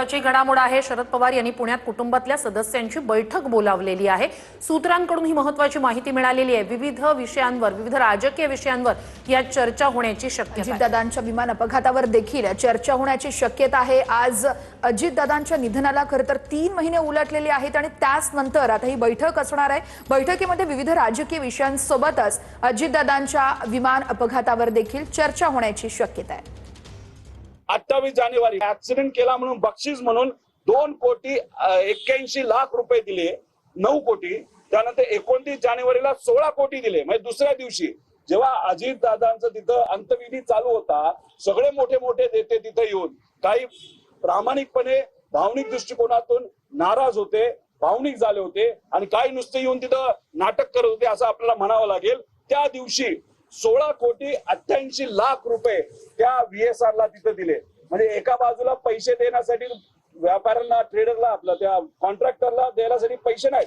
घडामोड आहे। शरद पवार यांनी पुण्यात कुटुंबातल्या सदस्यांची बैठक बोलावलेली आहे। सूत्रांकडून ही महत्त्वाची माहिती मिळालेली आहे। विविध विषयांवर, विविध राजकीय विषयांवर या चर्चा होण्याची शक्यता आहे। अजितदादांच्या विमान अपघातावर देखील चर्चा होण्याची शक्यता आहे। आज अजितदादांच्या निधनाला खरं तर 3 महिने उलटलेले आहेत आणि त्याच नंतर आता ही बैठक असणार आहे। बैठकीमध्ये विविध राजकीय विषयांसोबतच अजितदादांच्या विमान अपघातावर देखील चर्चा होण्याची शक्यता आहे। 28 जानेवारी ऍक्सिडेंट केला म्हणून बक्षीस म्हणून 2,81,00,000 रुपये दिले, 9 कोटी। त्यानंतर 29 जानेवारीला 16 कोटी दिले। म्हणजे दुसऱ्या दिवशी जेव्हा अजित दादांचं तिथं अंत्यविधी चालू होता, सगळे मोठे मोठे नेते तिथे येऊन काही प्रामाणिकपणे भावनिक दृष्टिकोनातून नाराज होते, भावनिक झाले होते आणि काही नुसते येऊन तिथं नाटक करत होते असं आपल्याला म्हणावं लागेल। त्या दिवशी 16,88,00,000 रुपये त्या VSR ला तिथे दिले। म्हणजे एका बाजूला पैसे देण्यासाठी व्यापाऱ्यांना, ट्रेडरला, आपल्या त्या कॉन्ट्रॅक्टरला देण्यासाठी पैसे नाहीत,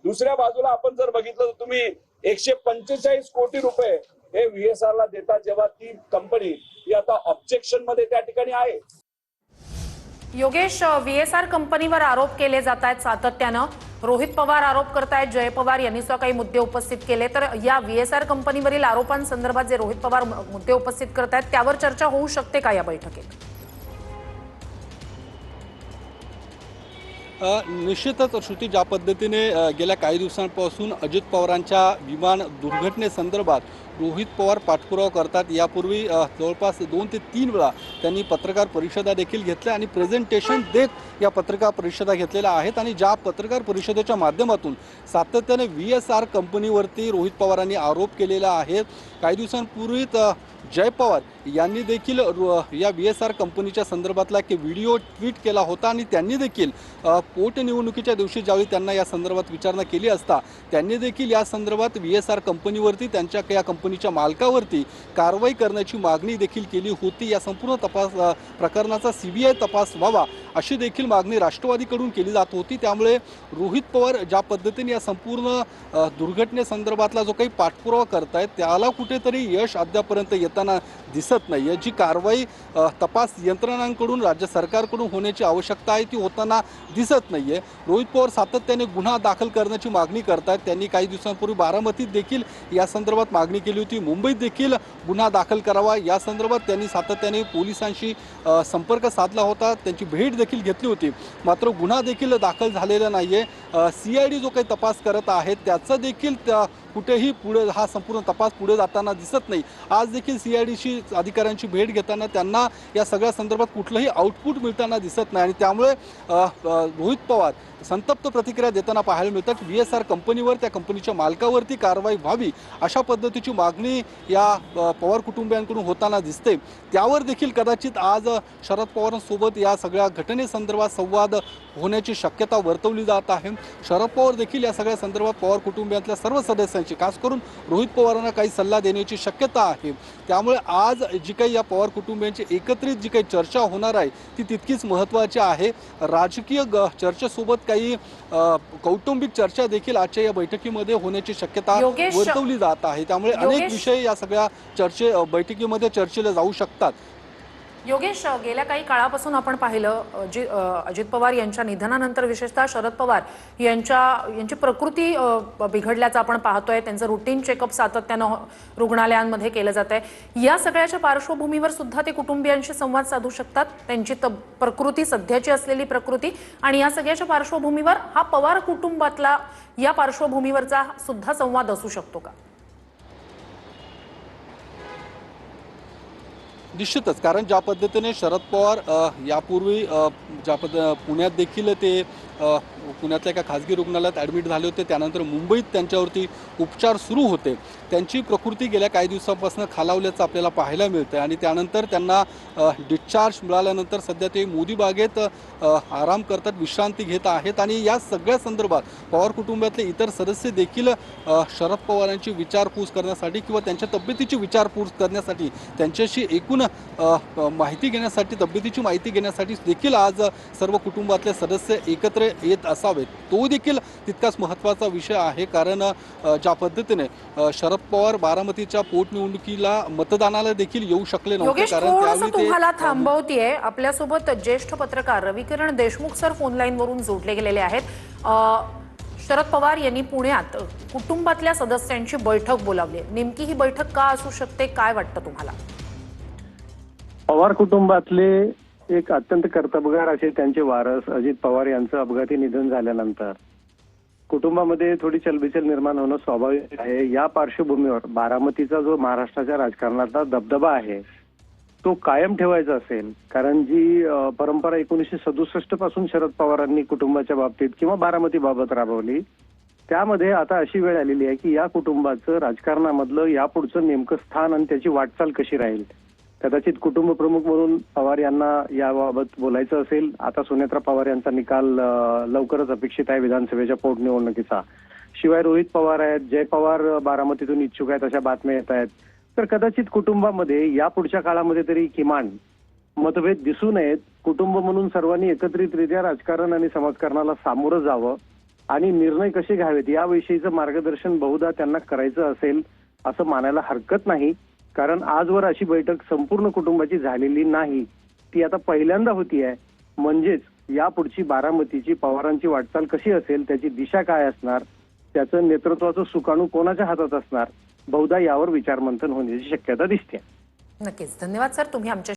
दुसऱ्या बाजूला आपण जर बघितलं तर तुम्ही 145 कोटी रुपये हे VSR ला देतात, जेव्हा ती कंपनी ही आता ऑब्जेक्शन मध्ये त्या ठिकाणी आहे। योगेश, VSR कंपनीवर आरोप केले जात आहेत सातत्यानं। रोहित पवार आरोप करतायत, जय पवार यांनी सुद्धा काही मुद्दे उपस्थित केले। तर या VSR कंपनीवरील आरोपांसंदर्भात जे रोहित पवार मुद्दे उपस्थित करतायत त्यावर चर्चा होऊ शकते का या बैठकीत? निश्चितच श्रुती, ज्या पद्धतीने गेल्या काही दिवसांपासून अजित पवारांच्या विमान दुर्घटनेसंदर्भात रोहित पवार पाठपुरावा करतात। यापूर्वी जवळपास 2 ते 3 वेळा त्यांनी पत्रकार परिषदा देखील घेतल्या आणि प्रेझेंटेशन देत या पत्रकार परिषदा घेतलेल्या आहेत आणि ज्या पत्रकार परिषदेच्या माध्यमातून सातत्याने VSR कंपनीवरती रोहित पवारांनी आरोप केलेला आहे। काही दिवसांपूर्वीच जय पवार यांनी देखील या VSR कंपनीच्या संदर्भातला एक व्हिडिओ ट्विट केला होता आणि त्यांनी देखील पोटनिवडणुकीच्या दिवशी ज्यावेळी त्यांना या संदर्भात विचारणा केली असता त्यांनी देखील या संदर्भात VSR कंपनीवरती, त्यांच्या या कंपनीच्या मालकावरती कारवाई करण्याची मागणी देखील केली होती। या संपूर्ण प्रकरणाचा CBI तपास व्हावा अशी देखील मागणी राष्ट्रवादीकडून केली जात होती। त्यामुळे रोहित पवार ज्या पद्धतीने या संपूर्ण दुर्घटनेसंदर्भातला जो काही पाठपुरावा करतायत त्याला कुठेतरी यश अद्यापर्यंत येताना दिसत नाही। जी कारवाई तपास यंत्रणांकडून, राज्य सरकारकडून होण्याची आवश्यकता आहे ती होताना दिसत नाहीये। रोहित पवार सातत्याने गुन्हा दाखल करण्याची मागणी करतात। त्यांनी काही दिवसांपूर्वी बारामतीत देखील या संदर्भात मागणी केली होती, मुंबईत देखील गुन्हा दाखल करावा या संदर्भात त्यांनी सातत्याने पोलिसांशी संपर्क साधला होता, त्यांची भेट देखील घेतली होती। मात्र गुन्हा देखील दाखल झालेला नाहीये। CID जो काही तपास करत आहे त्याचा देखील कुठेही पुढे हा संपूर्ण तपास पुढे जाताना दिसत नाही। आज देखील CIDशी अधिकाऱ्यांची भेट घेताना त्यांना या सगळ्या संदर्भात कुठलंही आउटपुट मिळताना दिसत नाही आणि त्यामुळे रोहित पवार संतप्त प्रतिक्रिया देताना पाहायला मिळतात। VSR कंपनीवर, त्या कंपनीच्या मालकावरती कारवाई व्हावी अशा पद्धतीची मागणी या पवार कुटुंबियांकडून होताना दिसते। त्यावर देखील कदाचित आज शरद पवारांसोबत या सगळ्या घटनेसंदर्भात संवाद होण्याची शक्यता वर्तवली जात आहे। शरद पवार देखील या सगळ्या संदर्भात पवार कुटुंबियातल्या सर्व सदस्यांची, खास करून रोहित पवारांना काही सल्ला देण्याची शक्यता आहे। त्यामुळे आज जी काही या पवार कुटुंबियांची एकत्रित जी काही चर्चा होणार आहे ती तितकीच महत्त्वाची आहे। राजकीय चर्चेसोबत काही कौटुंबिक चर्चा देखील आजच्या या बैठकीमध्ये होण्याची शक्यता वर्तवली जात आहे। त्यामुळे अनेक विषय या सगळ्या बैठकीमध्ये चर्चेला जाऊ शकतात। योगेश, गेल्या काही काळापासून आपण पाहिलं अजित पवार यांच्या निधनानंतर विशेषतः शरद पवार यांची प्रकृती बिघडल्याचं आपण पाहतोय। त्यांचं रुटीन चेकअप सातत्यानं रुग्णालयांमध्ये केलं जात आहे। या सगळ्याच्या पार्श्वभूमीवर सुद्धा ते कुटुंबियांशी संवाद साधू शकतात, त्यांची प्रकृती, सध्याची असलेली प्रकृती आणि या सगळ्याच्या पार्श्वभूमीवर हा पवार कुटुंबातला या पार्श्वभूमीवरचा सुद्धा संवाद असू शकतो का? निश्चितच, कारण ज्या पद्धतीने शरद पवार यापूर्वी पुण्यात देखील ते पुण्यातल्या एका खाजगी रुग्णालयात ॲडमिट झाले होते, त्यानंतर मुंबईत त्यांच्यावरती उपचार सुरू होते। त्यांची प्रकृती गेल्या काही दिवसांपासून खालावल्याचं आपल्याला पाहायला मिळतं आणि त्यानंतर त्यांना डिस्चार्ज मिळाल्यानंतर सध्या ते मोदी बागेत आराम करतात, विश्रांती घेत आहेत आणि या सगळ्या संदर्भात पवार कुटुंबातले इतर सदस्य देखील शरद पवारांची विचारपूस करण्यासाठी किंवा त्यांच्या तब्येतीची विचारपूस करण्यासाठी, त्यांच्याशी एकूण माहिती घेण्यासाठी, तब्येतीची माहिती घेण्यासाठी देखील आज सर्व कुटुंबातले सदस्य एकत्र येत असावेत तो देखील तितकाच महत्त्वाचा विषय आहे। कारण ज्या पद्धतीने शरद पवार बारामतीच्या पोटनिवडणुकीला मतदानाला देखील येऊ शकले नव्हते, योगेश, कारण थोडंसं त्यावेळी तुम्हाला ते थांबवतीये। आपल्यासोबत ज्येष्ठ पत्रकार रविकिरण देशमुख सर फोन लाईन वरून जोडले गेलेले आहेत। शरद पवार यांनी पुण्यात कुटुंबातल्या सदस्यांची बैठक बोलावली आहे। नेमकी ही बैठक का असू शकते, काय वाटतं तुम्हाला? पवार कुटुंबातले एक अत्यंत कर्तबगार असे त्यांचे वारस अजित पवार यांचं अपघाती निधन झाल्यानंतर कुटुंबामध्ये थोडी चलबिचल निर्माण होणं स्वाभाविक आहे। या पार्श्वभूमीवर बारामतीचा जो महाराष्ट्राच्या राजकारणातला दबदबा आहे तो कायम ठेवायचा असेल, कारण जी परंपरा 1967 पासून शरद पवारांनी कुटुंबाच्या बाबतीत किंवा बारामती बाबत राबवली, त्यामध्ये आता अशी वेळ आलेली आहे की या कुटुंबाचं राजकारणामधलं यापुढचं नेमकं स्थान आणि त्याची वाटचाल कशी राहील। कदाचित कुटुंब प्रमुख म्हणून पवार यांना याबाबत बोलायचं असेल। आता सुनेत्रा पवार यांचा निकाल लवकरच अपेक्षित आहे विधानसभेच्या पोटनिवडणुकीचा। शिवाय रोहित पवार आहेत, जय पवार बारामतीतून इच्छुक आहेत अशा बातम्या येत आहेत। तर कदाचित कुटुंबामध्ये या पुढच्या काळामध्ये तरी किमान मतभेद दिसू नयेत। कुटुंब म्हणून सर्वांनी एकत्रितरित्या राजकारण आणि समाजकारणाला सामोरं जावं आणि निर्णय कसे घ्यावेत याविषयीचं मार्गदर्शन बहुधा त्यांना करायचं असेल असं मानायला हरकत नाही। कारण आजवर अशी बैठक संपूर्ण कुटुंबाची झालेली नाही, ती आता पहिल्यांदा होती आहे। म्हणजेच यापुढची बारामतीची पवारांची वाटचाल कशी असेल, त्याची दिशा काय असणार, त्याचं नेतृत्वाचं सुकाणू कोणाच्या हातात असणार, बहुधा यावर विचारमंथन होण्याची शक्यता दिसते। नक्कीच, धन्यवाद सर, तुम्ही आमच्या